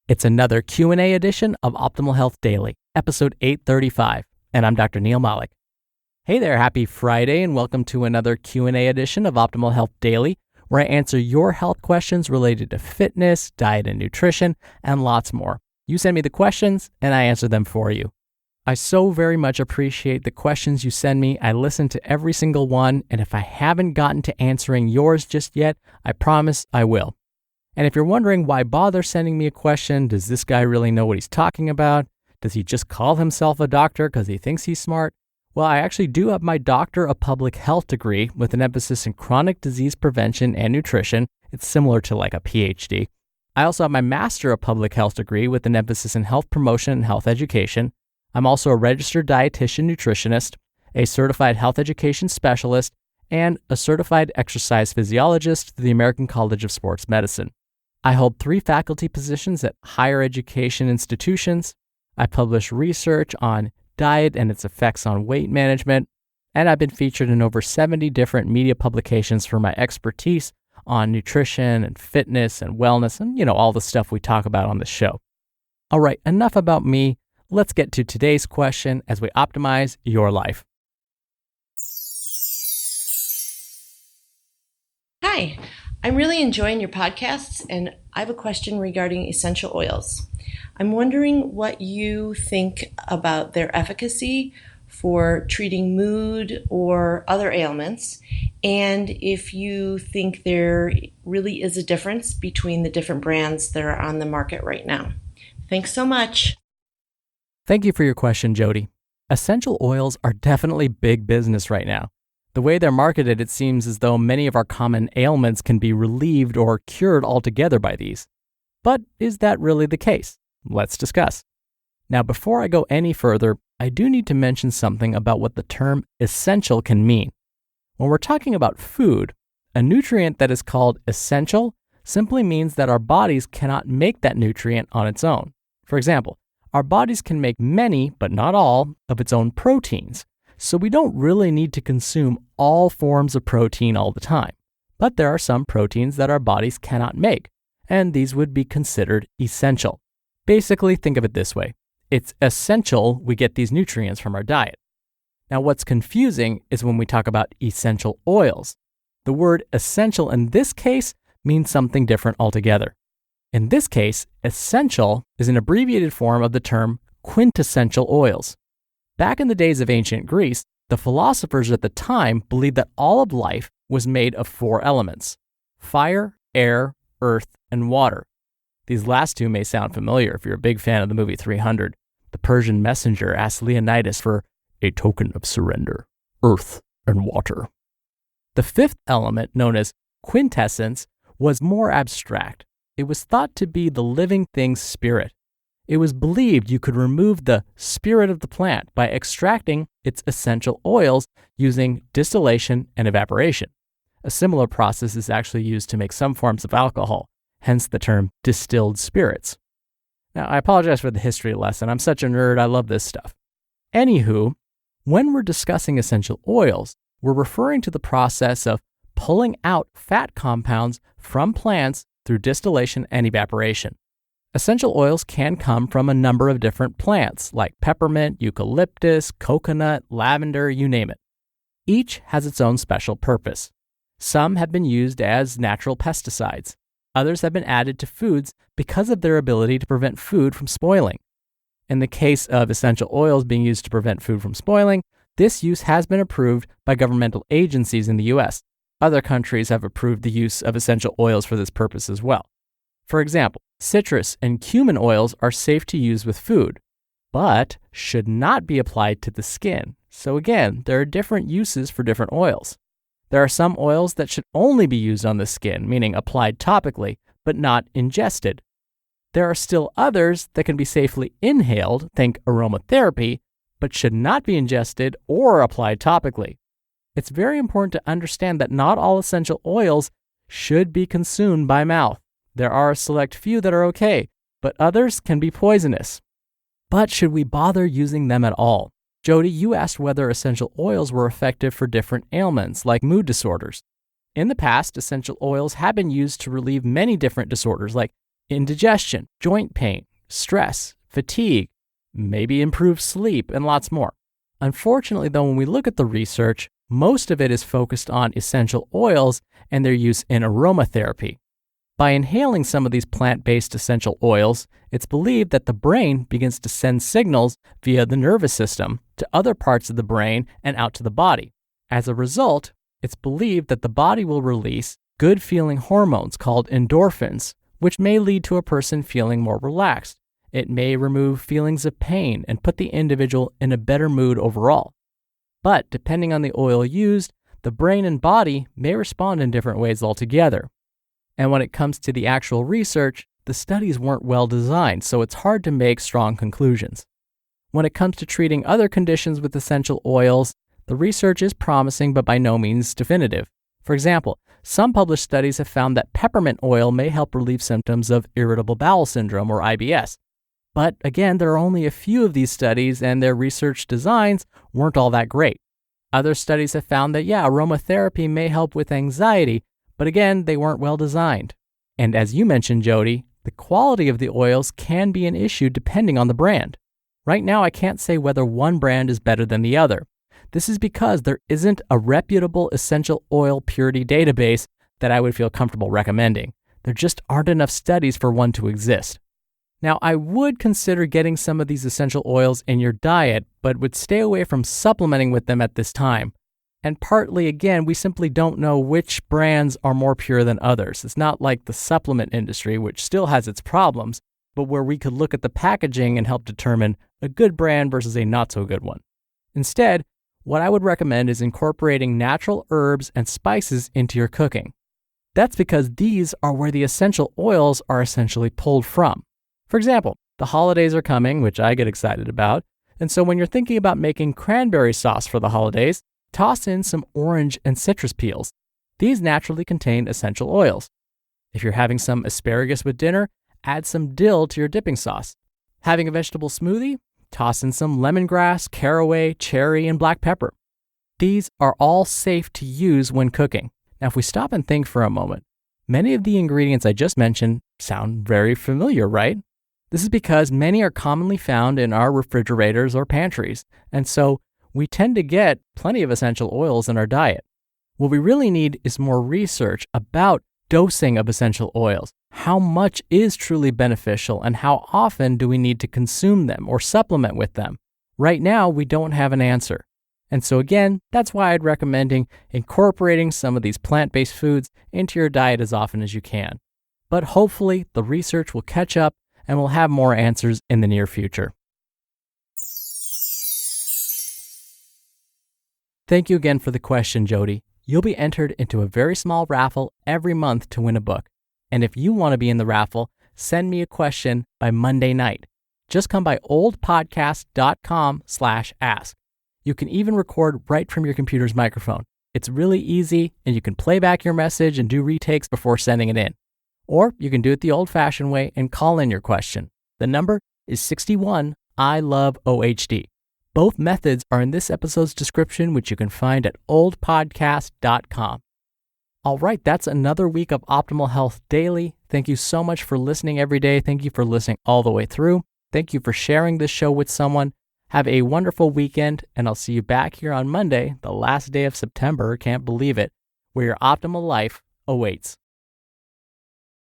It's another Q&A edition of Optimal Health Daily, episode 835, and I'm Dr. Neil Malik. Hey there, happy Friday, and welcome to another Q&A edition of Optimal Health Daily, where I answer your health questions related to fitness, diet and nutrition, and lots more. You send me the questions, and I answer them for you. I so very much appreciate the questions you send me. I listen to every single one, and if I haven't gotten to answering yours just yet, I promise I will. And if you're wondering why bother sending me a question, does this guy really know what he's talking about? Does he just call himself a doctor because he thinks he's smart? Well, I actually do have my Doctor of Public Health degree with an emphasis in chronic disease prevention and nutrition. It's similar to like a PhD. I also have my Master of Public Health degree with an emphasis in health promotion and health education. I'm also a registered dietitian nutritionist, a certified health education specialist, and a certified exercise physiologist through the American College of Sports Medicine. I hold 3 faculty positions at higher education institutions. I publish research on diet and its effects on weight management, and I've been featured in over 70 different media publications for my expertise on nutrition and fitness and wellness and, all the stuff we talk about on this show. All right, enough about me. Let's get to today's question as we optimize your life. Hi, I'm really enjoying your podcasts, and I have a question regarding essential oils. I'm wondering what you think about their efficacy for treating mood or other ailments, and if you think there really is a difference between the different brands that are on the market right now. Thanks so much. Thank you for your question, Jody. Essential oils are definitely big business right now. The way they're marketed, it seems as though many of our common ailments can be relieved or cured altogether by these. But is that really the case? Let's discuss. Now, before I go any further, I do need to mention something about what the term essential can mean. When we're talking about food, a nutrient that is called essential simply means that our bodies cannot make that nutrient on its own. For example, our bodies can make many, but not all, of its own proteins. So we don't really need to consume all forms of protein all the time. But there are some proteins that our bodies cannot make, and these would be considered essential. Basically, think of it this way. It's essential we get these nutrients from our diet. Now, what's confusing is when we talk about essential oils. The word essential in this case means something different altogether. In this case, essential is an abbreviated form of the term quintessential oils. Back in the days of ancient Greece, the philosophers at the time believed that all of life was made of 4 elements: fire, air, earth, and water. These last 2 may sound familiar if you're a big fan of the movie 300. The Persian messenger asked Leonidas for a token of surrender, earth and water. The 5th element, known as quintessence, was more abstract. It was thought to be the living thing's spirit. It was believed you could remove the spirit of the plant by extracting its essential oils using distillation and evaporation. A similar process is actually used to make some forms of alcohol, hence the term distilled spirits. Now, I apologize for the history lesson. I'm such a nerd. I love this stuff. Anywho, when we're discussing essential oils, we're referring to the process of pulling out fat compounds from plants through distillation and evaporation. Essential oils can come from a number of different plants like peppermint, eucalyptus, coconut, lavender, you name it. Each has its own special purpose. Some have been used as natural pesticides. Others have been added to foods because of their ability to prevent food from spoiling. In the case of essential oils being used to prevent food from spoiling, this use has been approved by governmental agencies in the US. Other countries have approved the use of essential oils for this purpose as well. For example, citrus and cumin oils are safe to use with food, but should not be applied to the skin. So again, there are different uses for different oils. There are some oils that should only be used on the skin, meaning applied topically, but not ingested. There are still others that can be safely inhaled, think aromatherapy, but should not be ingested or applied topically. It's very important to understand that not all essential oils should be consumed by mouth. There are a select few that are okay, but others can be poisonous. But should we bother using them at all? Jody, you asked whether essential oils were effective for different ailments, like mood disorders. In the past, essential oils have been used to relieve many different disorders like indigestion, joint pain, stress, fatigue, maybe improved sleep, and lots more. Unfortunately, though, when we look at the research, most of it is focused on essential oils and their use in aromatherapy. By inhaling some of these plant-based essential oils, it's believed that the brain begins to send signals via the nervous system to other parts of the brain and out to the body. As a result, it's believed that the body will release good-feeling hormones called endorphins, which may lead to a person feeling more relaxed. It may remove feelings of pain and put the individual in a better mood overall. But depending on the oil used, the brain and body may respond in different ways altogether. And when it comes to the actual research, the studies weren't well designed, so it's hard to make strong conclusions. When it comes to treating other conditions with essential oils, the research is promising but by no means definitive. For example, some published studies have found that peppermint oil may help relieve symptoms of irritable bowel syndrome or IBS. But again, there are only a few of these studies and their research designs weren't all that great. Other studies have found that, aromatherapy may help with anxiety, but again, they weren't well designed. And as you mentioned, Jody, the quality of the oils can be an issue depending on the brand. Right now, I can't say whether one brand is better than the other. This is because there isn't a reputable essential oil purity database that I would feel comfortable recommending. There just aren't enough studies for one to exist. Now, I would consider getting some of these essential oils in your diet, but would stay away from supplementing with them at this time. And partly, again, we simply don't know which brands are more pure than others. It's not like the supplement industry, which still has its problems, but where we could look at the packaging and help determine a good brand versus a not-so-good one. Instead, what I would recommend is incorporating natural herbs and spices into your cooking. That's because these are where the essential oils are essentially pulled from. For example, the holidays are coming, which I get excited about, and so when you're thinking about making cranberry sauce for the holidays, toss in some orange and citrus peels. These naturally contain essential oils. If you're having some asparagus with dinner, add some dill to your dipping sauce. Having a vegetable smoothie? Toss in some lemongrass, caraway, cherry, and black pepper. These are all safe to use when cooking. Now, if we stop and think for a moment, many of the ingredients I just mentioned sound very familiar, right? This is because many are commonly found in our refrigerators or pantries, and so we tend to get plenty of essential oils in our diet. What we really need is more research about dosing of essential oils. How much is truly beneficial and how often do we need to consume them or supplement with them? Right now, we don't have an answer. And so again, that's why I'd recommend incorporating some of these plant-based foods into your diet as often as you can. But hopefully, the research will catch up and we'll have more answers in the near future. Thank you again for the question, Jody. You'll be entered into a very small raffle every month to win a book. And if you want to be in the raffle, send me a question by Monday night. Just come by oldpodcast.com/ask. You can even record right from your computer's microphone. It's really easy, and you can play back your message and do retakes before sending it in. Or you can do it the old-fashioned way and call in your question. The number is 61 I love OHD. Both methods are in this episode's description, which you can find at oldpodcast.com. All right, that's another week of Optimal Health Daily. Thank you so much for listening every day. Thank you for listening all the way through. Thank you for sharing this show with someone. Have a wonderful weekend, and I'll see you back here on Monday, the last day of September, can't believe it, where your optimal life awaits.